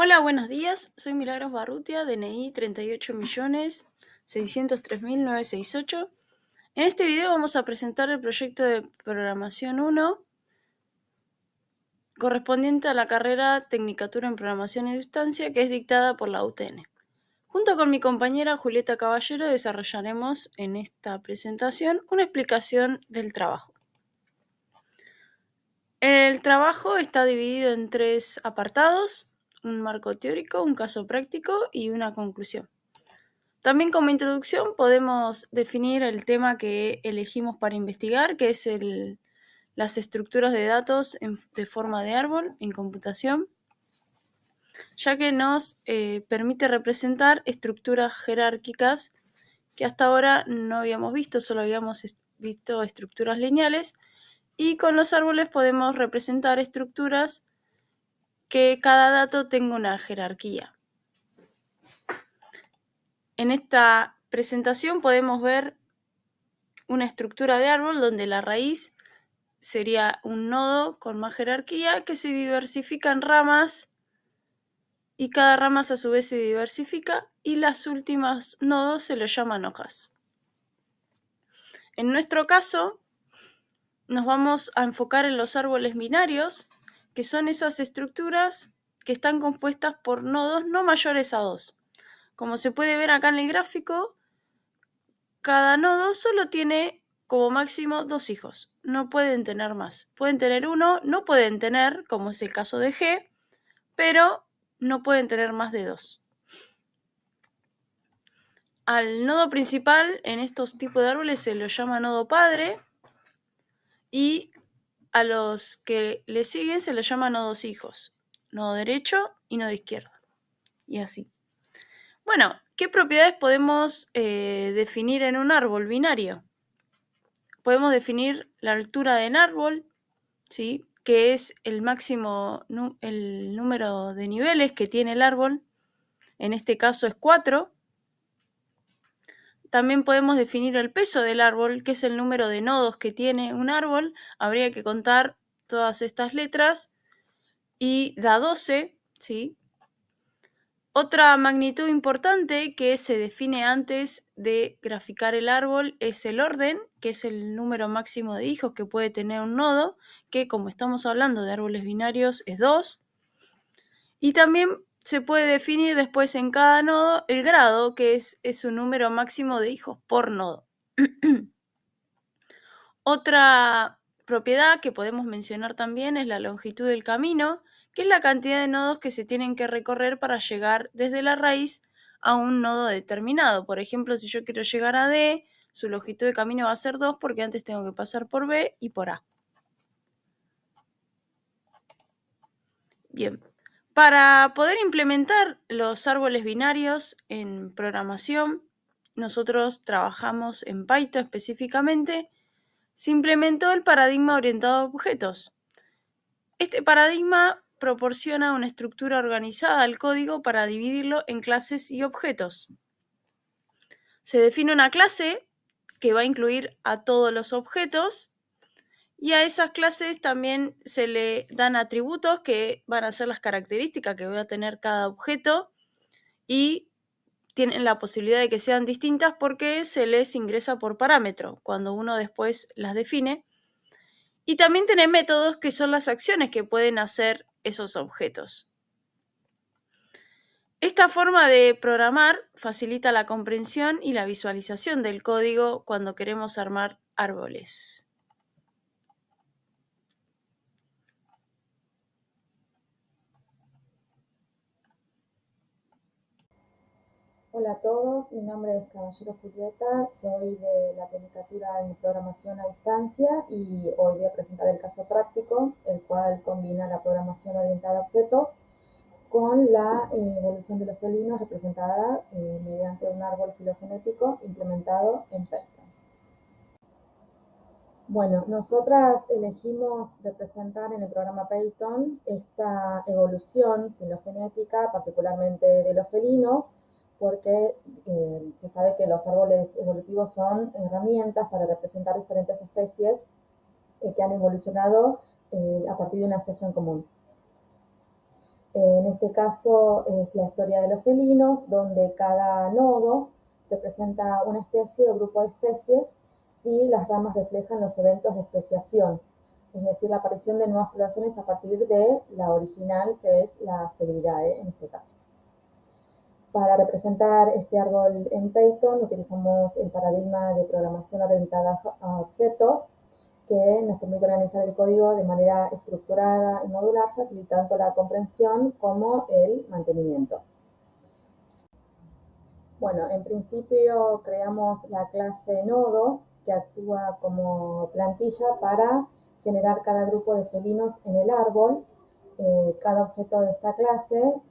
Hola, buenos días. Soy Milagros Barrutia, DNI 38.603.968. En este video vamos a presentar el proyecto de programación 1 correspondiente a la carrera Tecnicatura en Programación a Distancia, que es dictada por la UTN. Junto con mi compañera Julieta Caballero desarrollaremos en esta presentación una explicación del trabajo. El trabajo está dividido en 3 apartados: un marco teórico, un caso práctico y una conclusión. También como introducción podemos definir el tema que elegimos para investigar, que es las estructuras de datos de forma de árbol en computación, ya que nos permite representar estructuras jerárquicas que hasta ahora no habíamos visto, solo habíamos visto estructuras lineales, y con los árboles podemos representar estructuras que cada dato tenga una jerarquía. En esta presentación podemos ver una estructura de árbol donde la raíz sería un nodo con más jerarquía que se diversifica en ramas, y cada rama a su vez se diversifica y las últimas nodos se los llaman hojas. En nuestro caso nos vamos a enfocar en los árboles binarios, que son esas estructuras que están compuestas por nodos no mayores a 2. Como se puede ver acá en el gráfico, cada nodo solo tiene como máximo 2 hijos, no pueden tener más. Pueden tener 1, no pueden tener, como es el caso de G, pero no pueden tener más de 2. Al nodo principal en estos tipos de árboles se lo llama nodo padre, y a los que le siguen se los llama nodos hijos, nodo derecho y nodo izquierdo, y así. Bueno, ¿qué propiedades podemos definir en un árbol binario? Podemos definir la altura del árbol, ¿sí?, que es el máximo, el número de niveles que tiene el árbol. En este caso es 4. También podemos definir el peso del árbol, que es el número de nodos que tiene un árbol. Habría que contar todas estas letras y da 12, ¿sí? Otra magnitud importante que se define antes de graficar el árbol es el orden, que es el número máximo de hijos que puede tener un nodo, que como estamos hablando de árboles binarios es 2. Y también se puede definir después en cada nodo el grado, que es un número máximo de hijos por nodo. Otra propiedad que podemos mencionar también es la longitud del camino, que es la cantidad de nodos que se tienen que recorrer para llegar desde la raíz a un nodo determinado. Por ejemplo, si yo quiero llegar a D, su longitud de camino va a ser 2 porque antes tengo que pasar por B y por A. Bien, para poder implementar los árboles binarios en programación, nosotros trabajamos en Python específicamente. Se implementó el paradigma orientado a objetos. Este paradigma proporciona una estructura organizada al código para dividirlo en clases y objetos. Se define una clase que va a incluir a todos los objetos, y a esas clases también se le dan atributos que van a ser las características que va a tener cada objeto, y tienen la posibilidad de que sean distintas porque se les ingresa por parámetro cuando uno después las define. Y también tiene métodos que son las acciones que pueden hacer esos objetos. Esta forma de programar facilita la comprensión y la visualización del código cuando queremos armar árboles. Hola a todos, mi nombre es Caballero Julieta, soy de la Tecnicatura en Programación a Distancia y hoy voy a presentar el caso práctico, el cual combina la programación orientada a objetos con la evolución de los felinos representada mediante un árbol filogenético implementado en Python. Bueno, nosotras elegimos representar en el programa Python esta evolución filogenética, particularmente de los felinos, porque se sabe que los árboles evolutivos son herramientas para representar diferentes especies que han evolucionado a partir de un ancestro en común. En este caso es la historia de los felinos, donde cada nodo representa una especie o grupo de especies y las ramas reflejan los eventos de especiación, es decir, la aparición de nuevas poblaciones a partir de la original, que es la Felidae en este caso. Para representar este árbol en Python utilizamos el paradigma de programación orientada a objetos, que nos permite organizar el código de manera estructurada y modular, facilitando la comprensión como el mantenimiento. Bueno, en principio creamos la clase nodo, que actúa como plantilla para generar cada grupo de felinos en el árbol. Cada objeto de esta clase,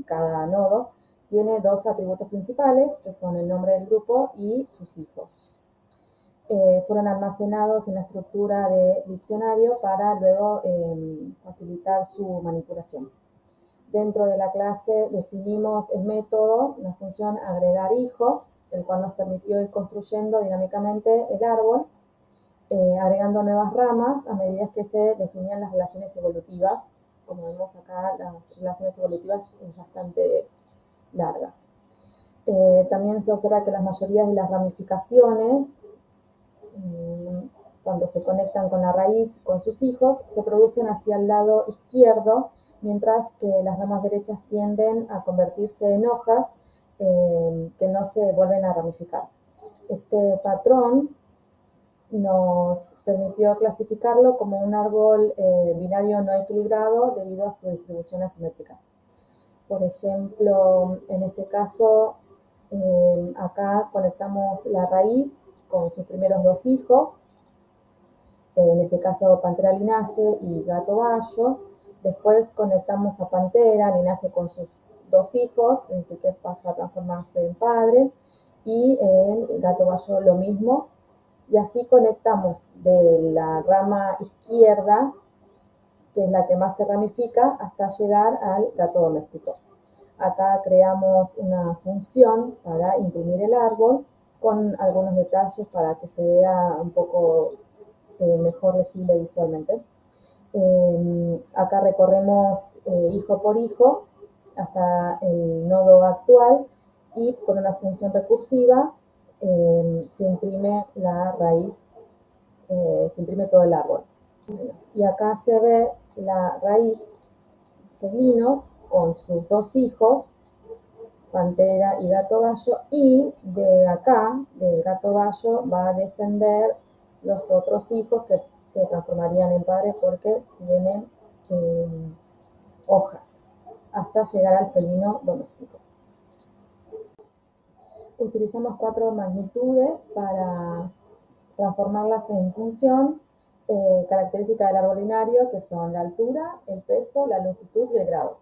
cada nodo, tiene dos atributos principales, que son el nombre del grupo y sus hijos. Fueron almacenados en la estructura de diccionario para luego facilitar su manipulación. Dentro de la clase definimos el método, la función agregar hijo, el cual nos permitió ir construyendo dinámicamente el árbol, agregando nuevas ramas a medida que se definían las relaciones evolutivas. Como vemos acá, las relaciones evolutivas es bastante larga. También se observa que las mayorías de las ramificaciones, cuando se conectan con la raíz, con sus hijos, se producen hacia el lado izquierdo, mientras que las ramas derechas tienden a convertirse en hojas que no se vuelven a ramificar. Este patrón nos permitió clasificarlo como un árbol binario no equilibrado debido a su distribución asimétrica. Por ejemplo, en este caso, acá conectamos la raíz con sus primeros dos hijos, en este caso Pantera linaje y Gato Bayo. Después conectamos a Pantera linaje con sus dos hijos, es decir, que pasa a transformarse en padre, y el Gato Bayo lo mismo. Y así conectamos de la rama izquierda, que es la que más se ramifica, hasta llegar al gato doméstico. Acá creamos una función para imprimir el árbol con algunos detalles para que se vea un poco mejor legible visualmente. Acá recorremos hijo por hijo hasta el nodo actual y con una función recursiva se imprime la raíz, se imprime todo el árbol. Y acá se ve la raíz felinos con sus dos hijos, Pantera y Gato Bayo, y de acá, del Gato Bayo, va a descender los otros hijos que se transformarían en padres porque tienen hojas, hasta llegar al felino doméstico. Utilizamos 4 magnitudes para transformarlas en función características del árbol binario, que son la altura, el peso, la longitud y el grado.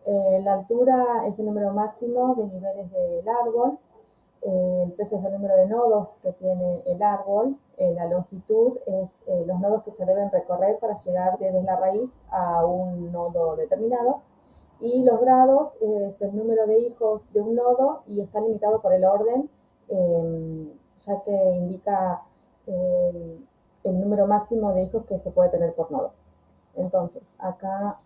La altura es el número máximo de niveles del árbol, el peso es el número de nodos que tiene el árbol, la longitud es los nodos que se deben recorrer para llegar desde la raíz a un nodo determinado, y los grados es el número de hijos de un nodo y está limitado por el orden, ya que indica el número máximo de hijos que se puede tener por nodo. Entonces, acá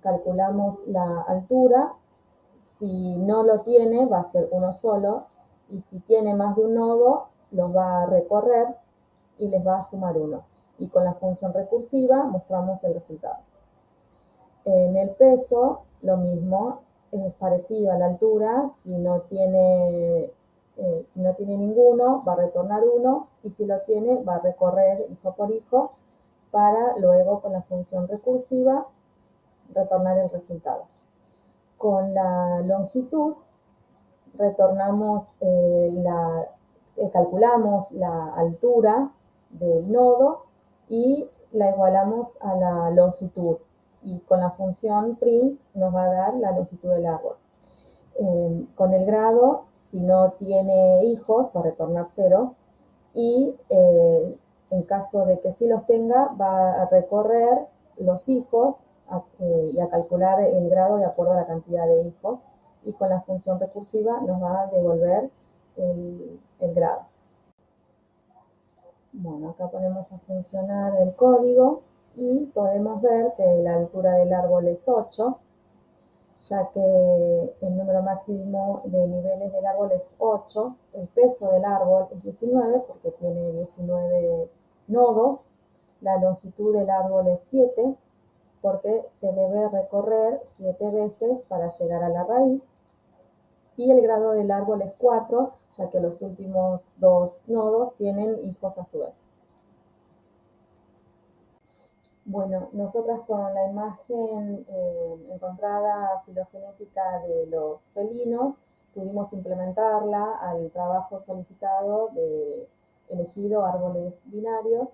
calculamos la altura. Si no lo tiene, va a ser uno solo, y si tiene más de un nodo, los va a recorrer y les va a sumar uno. Y con la función recursiva mostramos el resultado. En el peso, lo mismo, es parecido a la altura. Si no tiene ninguno, va a retornar uno, y si lo tiene, va a recorrer hijo por hijo para luego, con la función recursiva, retornar el resultado. Con la longitud, retornamos calculamos la altura del nodo y la igualamos a la longitud, y con la función print nos va a dar la longitud del árbol. Con el grado, si no tiene hijos, va a retornar 0, y en caso de que sí los tenga, va a recorrer los hijos y a calcular el grado de acuerdo a la cantidad de hijos, y con la función recursiva nos va a devolver el grado. Bueno, acá ponemos a funcionar el código y podemos ver que la altura del árbol es 8, ya que el número máximo de niveles del árbol es 8, el peso del árbol es 19 porque tiene 19 nodos, la longitud del árbol es 7 porque se debe recorrer 7 veces para llegar a la raíz, y el grado del árbol es 4, ya que los últimos dos nodos tienen hijos a su vez. Bueno, nosotras con la imagen encontrada filogenética de los felinos pudimos implementarla al trabajo solicitado de elegido árboles binarios,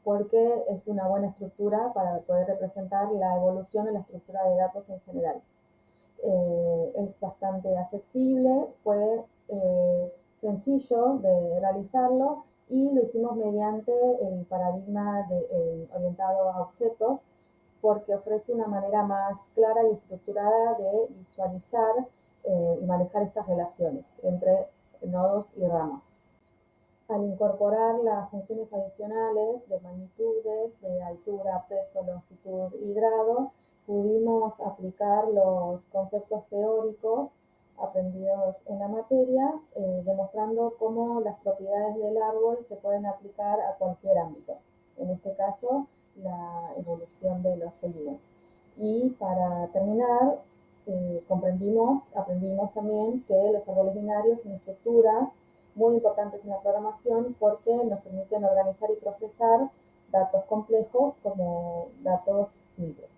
porque es una buena estructura para poder representar la evolución en la estructura de datos en general. Es bastante accesible, fue sencillo de realizarlo y lo hicimos mediante el paradigma orientado a objetos, porque ofrece una manera más clara y estructurada de visualizar y manejar estas relaciones entre nodos y ramas. Al incorporar las funciones adicionales de magnitudes, de altura, peso, longitud y grado, pudimos aplicar los conceptos teóricos aprendidos en la materia, demostrando cómo las propiedades del árbol se pueden aplicar a cualquier ámbito, en este caso la evolución de los felinos. Y para terminar, aprendimos también que los árboles binarios son estructuras muy importantes en la programación porque nos permiten organizar y procesar datos complejos como datos simples.